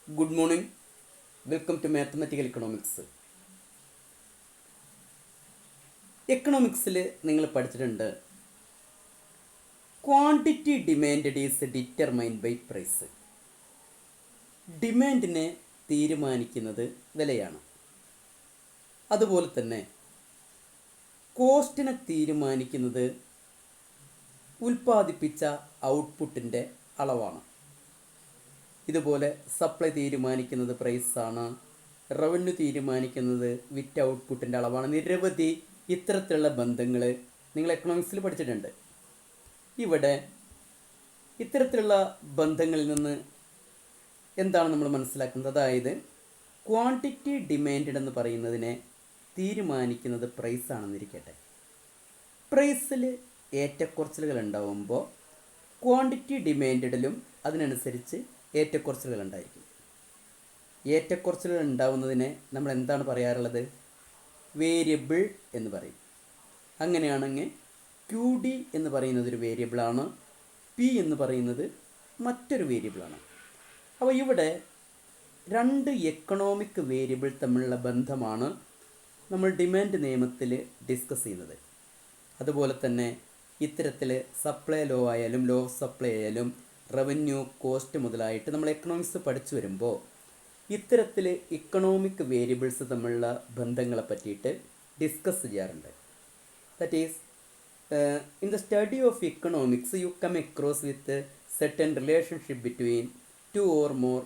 Good morning. Welcome to mathematical economics. എക്കണോമിക്സിൽ നിങ്ങൾ പഠിച്ചിട്ടുണ്ട് quantity demand is determined by price. ഡിമാൻഡിനെ തീരുമാനിക്കുന്നത് വിലയാണ്. അതുപോലെ തന്നെ കോസ്റ്റിനെ തീരുമാനിക്കുന്നത് ഉൽപ്പാദിപ്പിച്ച ഔട്ട്പുട്ടിൻ്റെ അളവാണ്. ഇതുപോലെ സപ്ലൈ തീരുമാനിക്കുന്നത് പ്രൈസാണ്, റവന്യൂ തീരുമാനിക്കുന്നത് വിറ്റ് ഔട്ട്പുട്ടിൻ്റെ അളവാണ്. നിരവധി ഇത്തരത്തിലുള്ള ബന്ധങ്ങൾ നിങ്ങൾ എക്കണോമിക്സിൽ പഠിച്ചിട്ടുണ്ട്. ഇവിടെ ഇത്തരത്തിലുള്ള ബന്ധങ്ങളിൽ നിന്ന് എന്താണ് നമ്മൾ മനസ്സിലാക്കുന്നത്? അതായത് ക്വാണ്ടിറ്റി ഡിമാൻഡ് എന്ന് പറയുന്നതിനെ തീരുമാനിക്കുന്നത് പ്രൈസാണെന്നിരിക്കട്ടെ. പ്രൈസിൽ ഏറ്റക്കുറച്ചിലുകൾ ഉണ്ടാവുമ്പോൾ ക്വാണ്ടിറ്റി ഡിമാൻഡിലും അതിനനുസരിച്ച് ഏറ്റക്കുറച്ചിലുകൾ ഉണ്ടായിരിക്കും. ഏറ്റക്കുറച്ചിലുകൾ ഉണ്ടാവുന്നതിനെ നമ്മൾ എന്താണ് പറയാറുള്ളത്? വേരിയബിൾ എന്ന് പറയും. അങ്ങനെയാണെങ്കിൽ ക്യു ഡി എന്ന് പറയുന്നത് ഒരു വേരിയബിളാണ്, പി എന്ന് പറയുന്നത് മറ്റൊരു വേരിയബിളാണ്. അപ്പോൾ ഇവിടെ രണ്ട് എക്കണോമിക് വേരിയബിൾ തമ്മിലുള്ള ബന്ധമാണ് നമ്മൾ ഡിമാൻഡ് നിയമത്തിൽ ഡിസ്കസ് ചെയ്യുന്നത്. അതുപോലെ തന്നെ ഇത്തരത്തിൽ സപ്ലൈ ലോ ആയാലും ലോ ഓഫ് സപ്ലൈ ആയാലും റവന്യൂ, കോസ്റ്റ് മുതലായിട്ട് നമ്മൾ എക്കണോമിക്സ് പഠിച്ചു വരുമ്പോൾ ഇത്തരത്തിൽ ഇക്കണോമിക് വേരിയബിൾസ് തമ്മിലുള്ള ബന്ധങ്ങളെ പറ്റിയിട്ട് ഡിസ്കസ് ചെയ്യാറുണ്ട്. That is in the study of economics you come across with certain relationship between two or more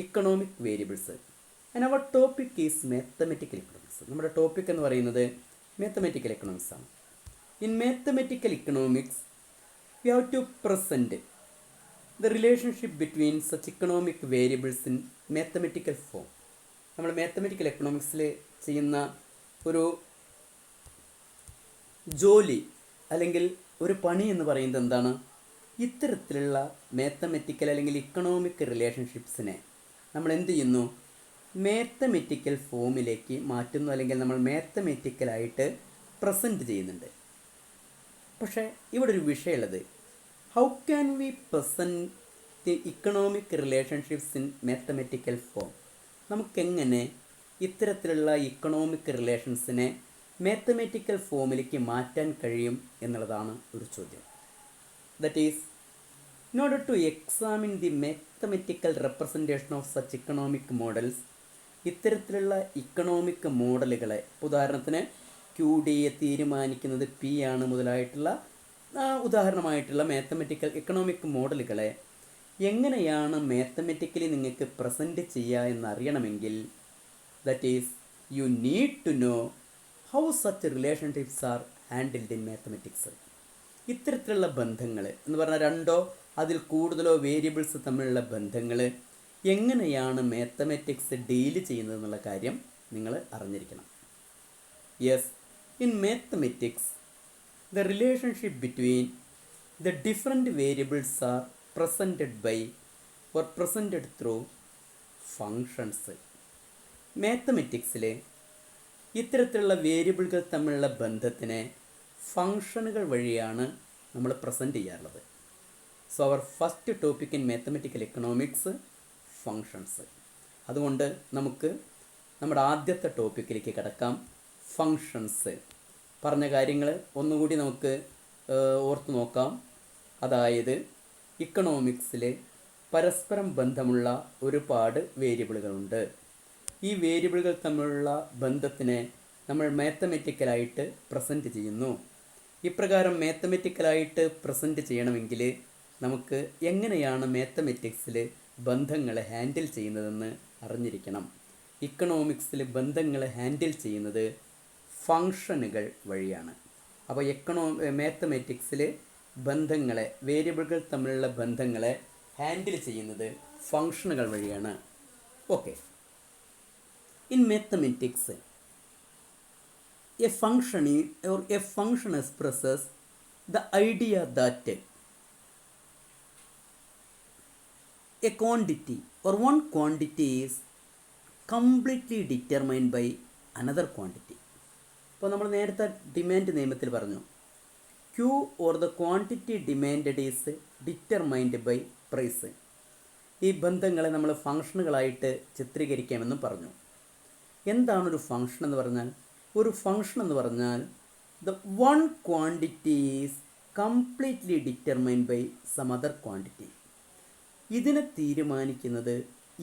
economic variables and our topic is mathematical economics. നമ്മുടെ topic എന്ന് പറയുന്നത് മാത്തമെറ്റിക്കൽ എക്കണോമിക്സ് ആണ്. In mathematical economics we have to present the relationship between such economic variables in mathematical form. നമ്മൾ mathematical എക്കണോമിക്സിൽ ചെയ്യുന്ന ഒരു ജോലി അല്ലെങ്കിൽ ഒരു പണി എന്ന് പറയുന്നത് എന്താണ്? ഇത്തരത്തിലുള്ള മാത്തമെറ്റിക്കൽ അല്ലെങ്കിൽ ഇക്കണോമിക് റിലേഷൻഷിപ്സിനെ നമ്മൾ എന്ത് ചെയ്യുന്നു? മാത്തമെറ്റിക്കൽ ഫോമിലേക്ക് മാറ്റുന്നു, അല്ലെങ്കിൽ നമ്മൾ മാത്തമെറ്റിക്കലായിട്ട് പ്രസൻറ്റ് ചെയ്യുന്നുണ്ട്. പക്ഷേ ഇവിടെ ഒരു വിഷയമുള്ളത്, how can we present the economic relationships in mathematical form? നമുക്കെങ്ങനെ ഇത്തരത്തിലുള്ള ഇക്കണോമിക് റിലേഷൻസിനെ മാത്തമെറ്റിക്കൽ ഫോമിലേക്ക് മാറ്റാൻ കഴിയും എന്നുള്ളതാണ് ഒരു ചോദ്യം. That is, in order to examine the mathematical representation of such economic models, ഇത്തരത്തിലുള്ള ഇക്കണോമിക് മോഡലുകളെ, ഉദാഹരണത്തിന് ക്യു ഡിയെ തീരുമാനിക്കുന്നത് പി ആണ് മുതലായിട്ടുള്ള ഉദാഹരണമായിട്ടുള്ള മാത്തമെറ്റിക്കൽ എക്കണോമിക് മോഡലുകളെ എങ്ങനെയാണ് മാത്തമെറ്റിക്കലി നിങ്ങൾക്ക് പ്രസൻറ്റ് ചെയ്യുക എന്നറിയണമെങ്കിൽ, that is you need to know how such relationships are handled in mathematics. ഇത്തരത്തിലുള്ള ബന്ധങ്ങൾ എന്ന് പറഞ്ഞാൽ രണ്ടോ അതിൽ കൂടുതലോ വേരിയബിൾസ് തമ്മിലുള്ള ബന്ധങ്ങൾ എങ്ങനെയാണ് മാത്തമെറ്റിക്സ് ഡീല് ചെയ്യുന്നത് എന്നുള്ള കാര്യം നിങ്ങൾ അറിഞ്ഞിരിക്കണം. Yes, in mathematics the relationship between the different variables are presented by or presented through functions. മാത്തമെറ്റിക്സിൽ ഇത്തരത്തിലുള്ള വേരിയബിളുകൾ തമ്മിലുള്ള ബന്ധത്തിനെ ഫങ്ഷനുകൾ വഴിയാണ് നമ്മൾ പ്രസൻറ്റ് ചെയ്യാറുള്ളത്. So our first topic in mathematical economics functions. അതുകൊണ്ട് നമുക്ക് നമ്മുടെ ആദ്യത്തെ ടോപ്പിക്കിലേക്ക് കിടക്കാം. ഫങ്ഷൻസ് പറഞ്ഞ കാര്യങ്ങൾ ഒന്നുകൂടി നമുക്ക് ഓർത്തു നോക്കാം. അതായത് ഇക്കണോമിക്സിൽ പരസ്പരം ബന്ധമുള്ള ഒരുപാട് വേരിയബിളുകളുണ്ട്. ഈ വേരിയബിളുകൾ തമ്മിലുള്ള ബന്ധത്തിനെ നമ്മൾ മാത്തമെറ്റിക്കലായിട്ട് പ്രസൻറ്റ് ചെയ്യുന്നു. ഇപ്രകാരം മാത്തമെറ്റിക്കലായിട്ട് പ്രസൻറ്റ് ചെയ്യണമെങ്കിൽ നമുക്ക് എങ്ങനെയാണ് മാത്തമെറ്റിക്സിൽ ബന്ധങ്ങളെ ഹാൻഡിൽ ചെയ്യുന്നതെന്ന് അറിഞ്ഞിരിക്കണം. ഇക്കണോമിക്സിൽ ബന്ധങ്ങളെ ഹാൻഡിൽ ചെയ്യുന്നത് ഫങ്ഷനുകൾ വഴിയാണ്. അപ്പോൾ മാത്തമെറ്റിക്സിൽ ബന്ധങ്ങളെ, വേരിയബിളുകൾ തമ്മിലുള്ള ബന്ധങ്ങളെ ഹാൻഡിൽ ചെയ്യുന്നത് ഫങ്ഷനുകൾ വഴിയാണ്. Okay, in mathematics a function expresses the idea that a quantity or one quantity is completely determined by another quantity. അപ്പോൾ നമ്മൾ നേരത്തെ ഡിമാൻഡ് നിയമത്തിൽ പറഞ്ഞു, Q or the quantity demanded is determined by price. ഈ ബന്ധങ്ങളെ നമ്മൾ ഫങ്ഷനുകളായിട്ട് ചിത്രീകരിക്കാമെന്നും പറഞ്ഞു. എന്താണൊരു ഫങ്ഷൻ എന്ന് പറഞ്ഞാൽ? ഒരു ഫങ്ഷൻ എന്ന് പറഞ്ഞാൽ the one quantity is completely determined by some other quantity. ഇതിനെ തീരുമാനിക്കുന്നത്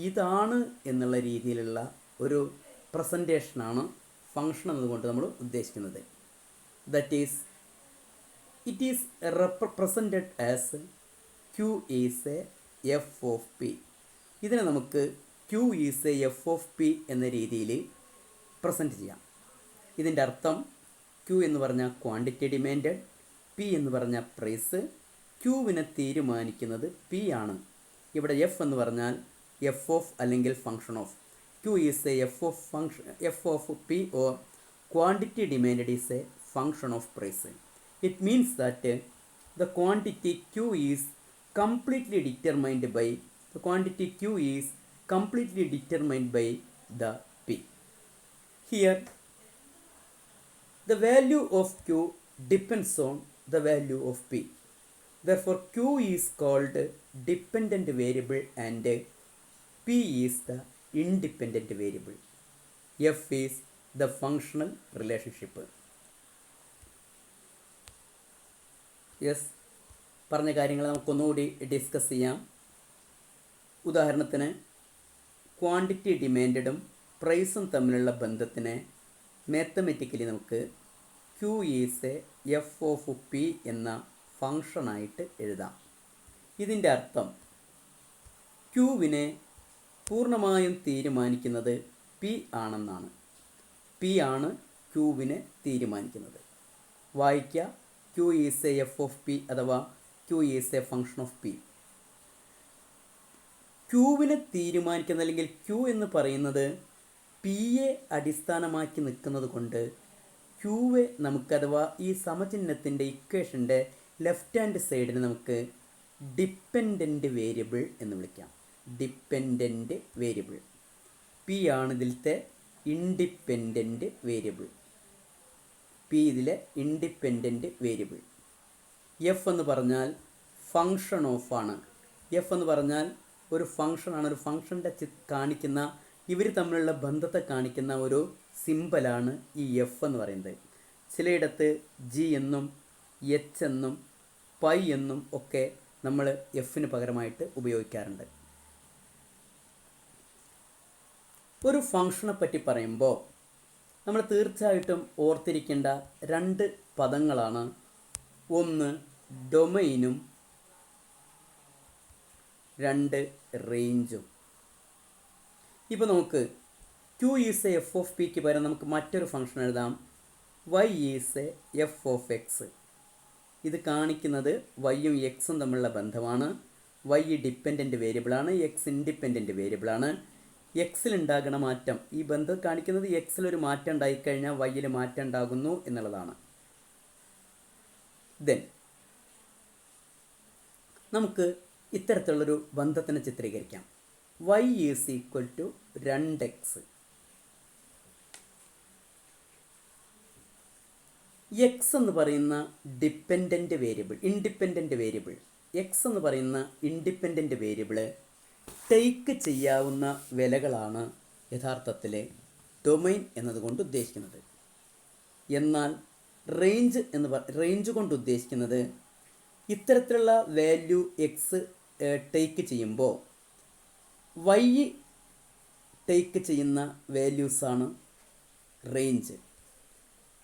ഇതാണ് എന്നുള്ള രീതിയിലുള്ള ഒരു പ്രസൻറ്റേഷനാണ് ഫങ്ഷൻ എന്നതുകൊണ്ട് നമ്മൾ ഉദ്ദേശിക്കുന്നത്. That is it is represented as Q is a F of P. ഇതിനെ നമുക്ക് Q is a F of P എന്ന രീതിയിൽ പ്രസൻറ്റ് ചെയ്യാം. ഇതിൻ്റെ അർത്ഥം ക്യൂ എന്ന് പറഞ്ഞാൽ ക്വാണ്ടിറ്റി ഡിമാൻഡഡ്, പി എന്ന് പറഞ്ഞാൽ പ്രൈസ്, ക്യൂവിനെ തീരുമാനിക്കുന്നത് പി ആണ്. ഇവിടെ എഫ് എന്ന് പറഞ്ഞാൽ എഫ് ഓഫ് അല്ലെങ്കിൽ function of. Q is a F of P or quantity demanded is a function of price. It means that the quantity q is completely determined by the p. Here the value of q depends on the value of p. Therefore q is called dependent variable and p is the independent variable. F is the functional relationship. Yes, പറഞ്ഞ കാര്യങ്ങൾ നമുക്കൊന്നുകൂടി discuss ചെയ്യാം. ഉദാഹരണത്തിന് quantity ഡിമാൻഡും പ്രൈസും തമ്മിലുള്ള ബന്ധത്തിനെ mathematically നമുക്ക് Q is a F of P എന്ന ഫങ്ഷനായിട്ട് എഴുതാം. ഇതിൻ്റെ അർത്ഥം ക്യൂവിനെ പൂർണ്ണമായും തീരുമാനിക്കുന്നത് പി ആണെന്നാണ്. പി ആണ് ക്യൂവിനെ തീരുമാനിക്കുന്നത്. വായിക്കുക, Q is a F of P അഥവാ Q is a function of P. ക്യൂവിനെ തീരുമാനിക്കുന്ന അല്ലെങ്കിൽ ക്യൂ എന്ന് പറയുന്നത് പിയെ അടിസ്ഥാനമാക്കി നിൽക്കുന്നത് കൊണ്ട് ക്യൂവെ നമുക്ക് അഥവാ ഈ സമചിഹ്നത്തിൻ്റെ ഇക്വേഷൻ്റെ ലെഫ്റ്റ് ഹാൻഡ് സൈഡിന് നമുക്ക് ഡിപ്പെൻഡൻറ്റ് വേരിയബിൾ എന്ന് വിളിക്കാം. Dependent variable. പി ആണ് ഇതിലത്തെ ഇൻഡിപെൻഡൻറ്റ് വേരിയബിൾ. പി ഇതിലെ ഇൻഡിപെൻഡൻറ്റ് വേരിയബിൾ. എഫ് എന്ന് പറഞ്ഞാൽ ഫങ്ഷൻ ഓഫ് ആണ്. എഫ് എന്ന് പറഞ്ഞാൽ ഒരു ഫങ്ഷനാണ്. ഒരു ഫങ്ഷൻ്റെ കാണിക്കുന്ന ഇവർ തമ്മിലുള്ള ബന്ധത്തെ കാണിക്കുന്ന ഒരു സിമ്പലാണ് ഈ എഫ് എന്ന് പറയുന്നത്. ചിലയിടത്ത് ജി എന്നും എച്ച് എന്നും പൈ എന്നും ഒക്കെ നമ്മൾ എഫിന് പകരമായിട്ട് ഉപയോഗിക്കാറുണ്ട്. ഒരു ഫങ്ഷനെ പറ്റി പറയുമ്പോൾ നമ്മൾ തീർച്ചയായിട്ടും ഓർത്തിരിക്കേണ്ട രണ്ട് പദങ്ങളാണ്. ഒന്ന് ഡൊമൈനും രണ്ട് റേഞ്ചും. ഇപ്പോൾ നമുക്ക് Q is a F of പിക്ക് പകരം നമുക്ക് മറ്റൊരു ഫങ്ഷൻ എഴുതാം. Y is a F of X. ഇത് കാണിക്കുന്നത് വൈയും എക്സും തമ്മിലുള്ള ബന്ധമാണ്. വൈ ഡിപ്പെൻഡൻറ്റ് വേരിയബിളാണ്, എക്സ് ഇൻഡിപെൻഡൻറ്റ് വേരിയബിളാണ്. എക്സിലുണ്ടാകുന്ന മാറ്റം, ഈ ബന്ധം കാണിക്കുന്നത് എക്സിലൊരു മാറ്റം ഉണ്ടായിക്കഴിഞ്ഞാൽ വൈയിൽ മാറ്റം ഉണ്ടാകുന്നു എന്നുള്ളതാണ്. ദെൻ നമുക്ക് ഇത്തരത്തിലുള്ളൊരു ബന്ധത്തിനെ ചിത്രീകരിക്കാം. Y is equal to 2x. X എന്ന് പറയുന്ന dependent variable, independent variable, X എന്ന് പറയുന്ന ഇൻഡിപെൻഡൻറ്റ് വേരിയബിള് ടേക്ക് ചെയ്യാവുന്ന വിലകളാണ് യഥാർത്ഥത്തിൽ ഡൊമൈൻ എന്നതുകൊണ്ട് ഉദ്ദേശിക്കുന്നത്. എന്നാൽ റേഞ്ച് കൊണ്ട് ഉദ്ദേശിക്കുന്നത് ഇത്തരത്തിലുള്ള വാല്യൂ എക്സ് ടേക്ക് ചെയ്യുമ്പോൾ വൈ ടേക്ക് ചെയ്യുന്ന വാല്യൂസാണ് റേഞ്ച്.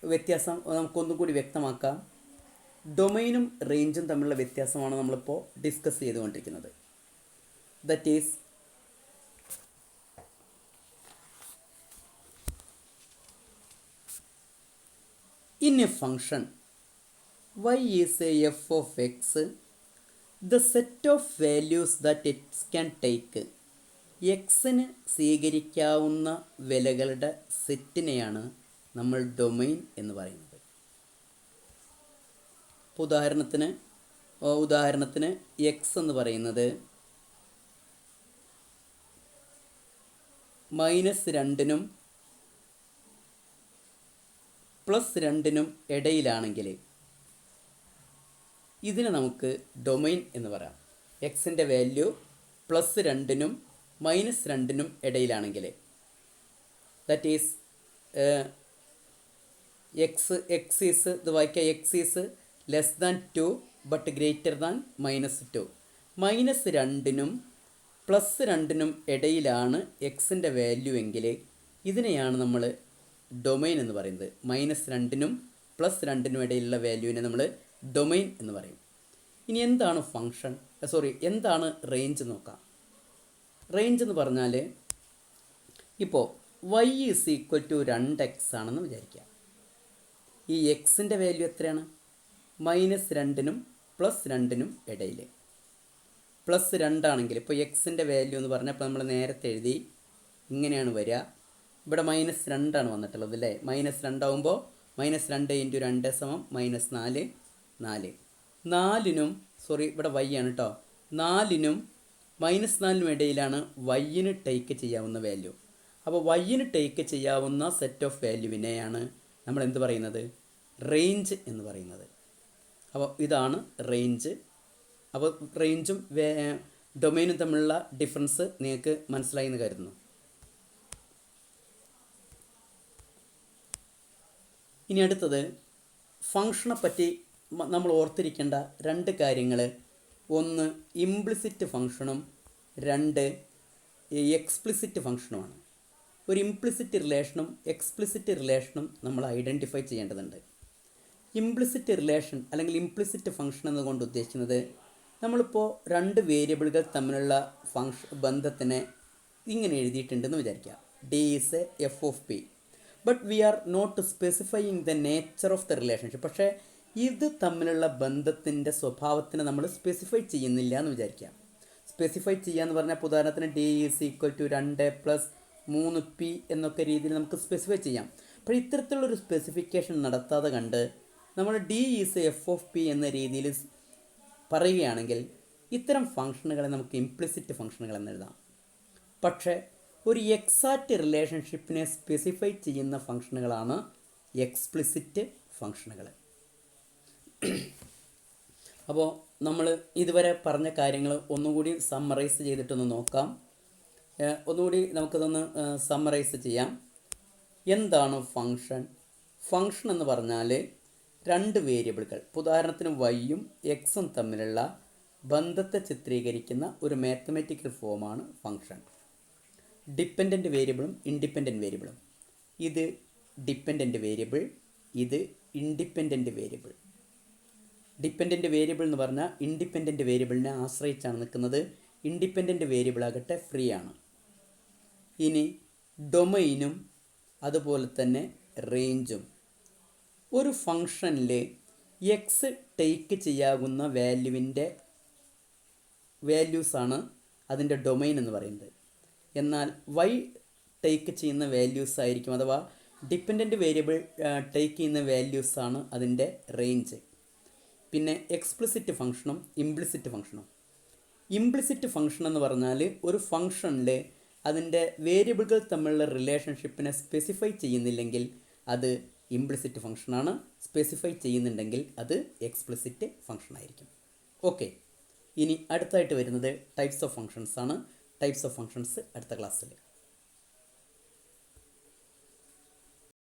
വ്യത്യാസം നമുക്കൊന്നും കൂടി വ്യക്തമാക്കാം. ഡൊമൈനും റേഞ്ചും തമ്മിലുള്ള വ്യത്യാസമാണ് നമ്മളിപ്പോൾ ഡിസ്കസ് ചെയ്തുകൊണ്ടിരിക്കുന്നത്. That is, in a function y is a f of x, the set of values that it can take, എക്സിന് സ്വീകരിക്കാവുന്ന വിലകളുടെ സെറ്റിനെയാണ് നമ്മൾ ഡൊമൈൻ എന്ന് പറയുന്നത്. ഉദാഹരണത്തിന് എക്സ് എന്ന് പറയുന്നത് -2 +2 ഇടയിലാണെങ്കിൽ ഇതിനെ നമുക്ക് ഡൊമൈൻ എന്ന് പറയാം. എക്സിൻ്റെ വാല്യൂ +2 -2 ഇടയിലാണെങ്കിൽ, ദാറ്റ് ഈസ് എക്സ് ഈസ് ഇത് വായിക്കുക, X is less than 2 but greater than -2. -2 +2 ഇടയിലാണ് എക്സിൻ്റെ വാല്യൂ എങ്കിൽ ഇതിനെയാണ് നമ്മൾ ഡൊമൈൻ എന്ന് പറയുന്നത്. -2 +2 ഇടയിലുള്ള വാല്യൂവിനെ നമ്മൾ ഡൊമൈൻ എന്ന് പറയും. ഇനി എന്താണ് ഫങ്ഷൻ, എന്താണ് റേഞ്ച് നോക്കാം. റേഞ്ച് എന്ന് പറഞ്ഞാൽ ഇപ്പോൾ y = 2x ആണെന്ന് വിചാരിക്കുക. ഈ എക്സിൻ്റെ വാല്യൂ എത്രയാണ്? -2 +2 ഇടയിൽ. +2 ആണെങ്കിൽ ഇപ്പോൾ എക്സിൻ്റെ വാല്യൂ എന്ന് പറഞ്ഞാൽ ഇപ്പോൾ നമ്മൾ നേരത്തെ എഴുതി ഇങ്ങനെയാണ് വരിക. ഇവിടെ -2 ആണ് വന്നിട്ടുള്ളത് അല്ലേ. -2 ആകുമ്പോൾ -2 × 2 = -4. 4നും ഇവിടെ y ആണ് കേട്ടോ. 4നും -4നും ഇടയിലാണ് y-ന് ടേക്ക് ചെയ്യാവുന്ന വാല്യൂ. അപ്പോൾ y-ന് ടേക്ക് ചെയ്യാവുന്ന സെറ്റ് ഓഫ് വാല്യൂവിനെയാണ് നമ്മൾ എന്ത് പറയുന്നത്? റേഞ്ച് എന്ന് പറയുന്നത്. അപ്പോൾ ഇതാണ് റേഞ്ച്. അപ്പോൾ റേഞ്ചും ഡൊമൈനും തമ്മിലുള്ള ഡിഫറൻസ് നിങ്ങൾക്ക് മനസ്സിലായി എന്ന് കരുതുന്നു. ഇനി അടുത്തത് ഫങ്ഷനെ പറ്റി നമ്മൾ ഓർത്തിരിക്കേണ്ട 2 കാര്യങ്ങൾ. ഒന്ന് ഇംപ്ലിസിറ്റ് ഫങ്ഷനും 2 എക്സ്പ്ലിസിറ്റ് ഫങ്ഷനുമാണ്. ഒരു ഇംപ്ലിസിറ്റ് റിലേഷനും എക്സ്പ്ലിസിറ്റ് റിലേഷനും നമ്മൾ ഐഡൻറ്റിഫൈ ചെയ്യേണ്ടതുണ്ട്. ഇംപ്ലിസിറ്റ് റിലേഷൻ അല്ലെങ്കിൽ ഇംപ്ലിസിറ്റ് ഫങ്ഷൻ എന്നുകൊണ്ട് ഉദ്ദേശിക്കുന്നത്, നമ്മളിപ്പോൾ 2 വേരിയബിളുകൾ തമ്മിലുള്ള ബന്ധത്തിനെ ഇങ്ങനെ എഴുതിയിട്ടുണ്ടെന്ന് വിചാരിക്കുക. D is f of p, but we are not specifying the nature of the relationship. പക്ഷേ ഇത് തമ്മിലുള്ള ബന്ധത്തിൻ്റെ സ്വഭാവത്തിനെ നമ്മൾ സ്പെസിഫൈ ചെയ്യുന്നില്ല എന്ന് വിചാരിക്കുക. സ്പെസിഫൈ ചെയ്യുക എന്ന് പറഞ്ഞാൽ ഉദാഹരണത്തിന് D = 2 + 3p എന്നൊക്കെ രീതിയിൽ നമുക്ക് സ്പെസിഫൈ ചെയ്യാം. അപ്പോൾ ഇത്തരത്തിലുള്ളൊരു സ്പെസിഫിക്കേഷൻ നടത്താതെ കണ്ട് നമ്മൾ D is f of p എന്ന രീതിയിൽ പറയുകയാണെങ്കിൽ ഇത്തരം ഫങ്ഷനുകളെ നമുക്ക് ഇംപ്ലിസിറ്റ് ഫങ്ഷനുകൾ എന്നെഴുതാം. പക്ഷേ ഒരു എക്സാക്റ്റ് റിലേഷൻഷിപ്പിനെ സ്പെസിഫൈ ചെയ്യുന്ന ഫങ്ഷനുകളാണ് എക്സ്പ്ലിസിറ്റ് ഫങ്ഷനുകൾ. അപ്പോൾ നമ്മൾ ഇതുവരെ പറഞ്ഞ കാര്യങ്ങൾ ഒന്നുകൂടി സമ്മറൈസ് ചെയ്തിട്ടൊന്ന് നോക്കാം. ഒന്നുകൂടി നമുക്കതൊന്ന് സമ്മറൈസ് ചെയ്യാം. എന്താണ് ഫങ്ഷൻ? ഫങ്ഷൻ എന്ന് പറഞ്ഞാൽ 2 വേരിയബിളുകൾ, ഉദാഹരണത്തിന് y-യും x-ഉം തമ്മിലുള്ള ബന്ധത്തെ ചിത്രീകരിക്കുന്ന ഒരു മാത്തമാറ്റിക്കൽ ഫോമാണ് ഫങ്ഷൻ. ഡിപ്പെൻഡൻറ്റ് വേരിയബിളും ഇൻഡിപെൻഡൻറ്റ് വേരിയബിളും. ഇത് ഡിപ്പെൻഡൻറ്റ് വേരിയബിൾ, ഇത് ഇൻഡിപെൻഡൻറ്റ് വേരിയബിൾ. ഡിപ്പെൻഡൻറ്റ് വേരിയബിൾ എന്ന് പറഞ്ഞാൽ ഇൻഡിപെൻഡൻറ്റ് വേരിയബിളിനെ ആശ്രയിച്ചാണ് നിൽക്കുന്നത്. ഇൻഡിപെൻഡൻറ്റ് വേരിയബിൾ ആകട്ടെ ഫ്രീ ആണ്. ഇനി ഡൊമൈനും അതുപോലെ തന്നെ റേഞ്ചും. ഒരു ഫങ്ഷനിൽ എക്സ് ടേക്ക് ചെയ്യാവുന്ന വാല്യൂസാണ് അതിൻ്റെ ഡൊമൈൻ എന്ന് പറയുന്നത്. എന്നാൽ വൈ ടേക്ക് ചെയ്യുന്ന വാല്യൂസ് ആയിരിക്കും, അഥവാ ഡിപ്പെൻഡൻറ്റ് വേരിയബിൾ ടേക്ക് ചെയ്യുന്ന വാല്യൂസാണ് അതിൻ്റെ റേഞ്ച്. പിന്നെ എക്സ്പ്ലിസിറ്റ് ഫങ്ഷനും ഇംപ്ലിസിറ്റ് ഫങ്ഷനും. ഇംപ്ലിസിറ്റ് ഫങ്ഷൻ എന്ന് പറഞ്ഞാൽ ഒരു ഫങ്ഷനിൽ അതിൻ്റെ വേരിയബിളുകൾ തമ്മിലുള്ള റിലേഷൻഷിപ്പിനെ സ്പെസിഫൈ ചെയ്യുന്നില്ലെങ്കിൽ അത് ഇംപ്ലിസിറ്റ് ഫങ്ഷനാണ്. സ്പെസിഫൈ ചെയ്യുന്നുണ്ടെങ്കിൽ അത് എക്സ്പ്ലിസിറ്റ് ഫങ്ഷൻ ആയിരിക്കും. ഓക്കെ, ഇനി അടുത്തായിട്ട് വരുന്നത് ടൈപ്സ് ഓഫ് ഫങ്ഷൻസ് ആണ്. ടൈപ്സ് ഓഫ് ഫങ്ഷൻസ് അടുത്ത ക്ലാസ്സിൽ.